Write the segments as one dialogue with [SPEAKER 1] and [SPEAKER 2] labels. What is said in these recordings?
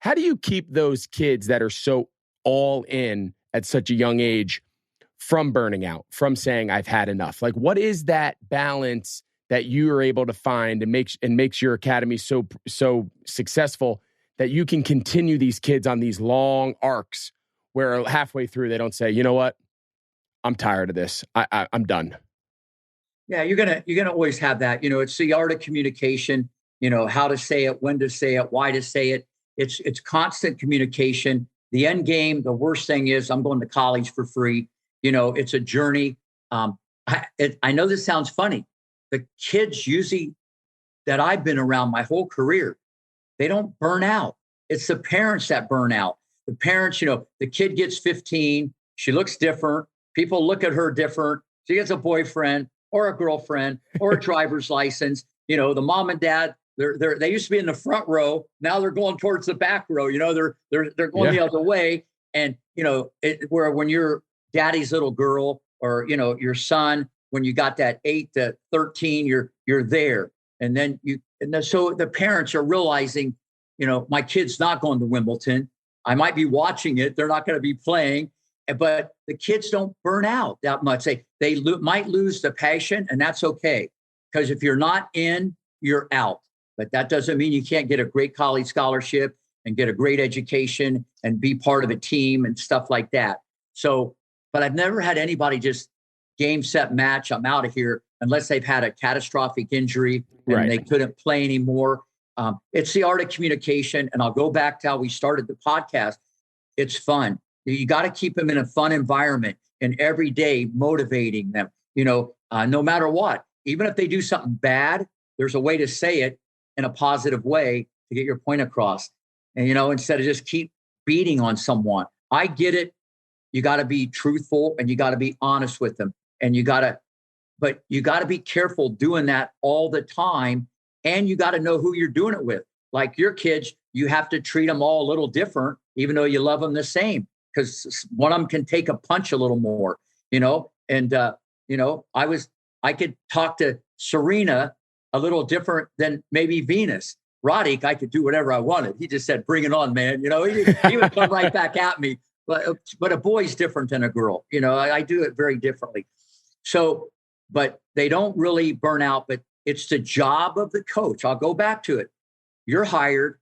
[SPEAKER 1] How do you keep those kids that are so all in at such a young age from burning out, from saying I've had enough? Like, what is that balance that you are able to find and makes your academy so successful that you can continue these kids on these long arcs where halfway through they don't say, you know what, I'm tired of this. I'm done.
[SPEAKER 2] Yeah, you're gonna always have that. It's the art of communication. How to say it, when to say it, why to say it. It's constant communication. The end game, the worst thing is I'm going to college for free. It's a journey. I know this sounds funny. The kids usually that I've been around my whole career, they don't burn out. It's the parents that burn out. The parents, the kid gets 15. She looks different. People look at her different. She gets a boyfriend or a girlfriend or a driver's license. The mom and dad, they used to be in the front row. Now they're going towards the back row. They're going the other way. And, where when you're daddy's little girl or, your son, when you got that 8 to 13, you're there. And then so the parents are realizing, my kid's not going to Wimbledon. I might be watching it. They're not going to be playing, but the kids don't burn out that much. They might lose the passion, and that's okay. Because if you're not in, you're out. But that doesn't mean you can't get a great college scholarship and get a great education and be part of a team and stuff like that. So, but I've never had anybody just game, set, match, I'm out of here, unless they've had a catastrophic injury and they couldn't play anymore. It's the art of communication. And I'll go back to how we started the podcast. It's fun. You got to keep them in a fun environment and every day motivating them, no matter what. Even if they do something bad, there's a way to say it in a positive way to get your point across. And, instead of just keep beating on someone. I get it. You got to be truthful and you got to be honest with them. And you got to be careful doing that all the time. And you got to know who you're doing it with. Like your kids, you have to treat them all a little different, even though you love them the same. Because one of them can take a punch a little more, and, I could talk to Serena a little different than maybe Venus. Roddick, I could do whatever I wanted. He just said, bring it on, man. He would come right back at me. But a boy's different than a girl. I do it very differently. So, but they don't really burn out, but it's the job of the coach. I'll go back to it. You're hired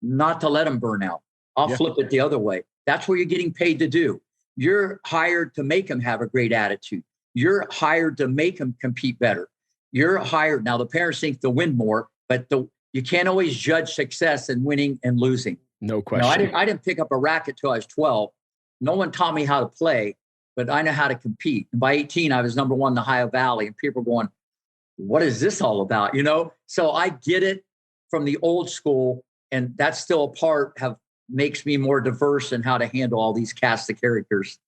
[SPEAKER 2] not to let them burn out. I'll flip it the other way. That's what you're getting paid to do. You're hired to make them have a great attitude. You're hired to make them compete better. You're hired. Now, the parents think they'll win more, but you can't always judge success in winning and losing.
[SPEAKER 1] No question.
[SPEAKER 2] I didn't pick up a racket till I was 12. No one taught me how to play, but I know how to compete. And by 18, I was number one in the Ohio Valley, and people were going, what is this all about? So I get it from the old school, and that's still a part makes me more diverse in how to handle all these cast of characters.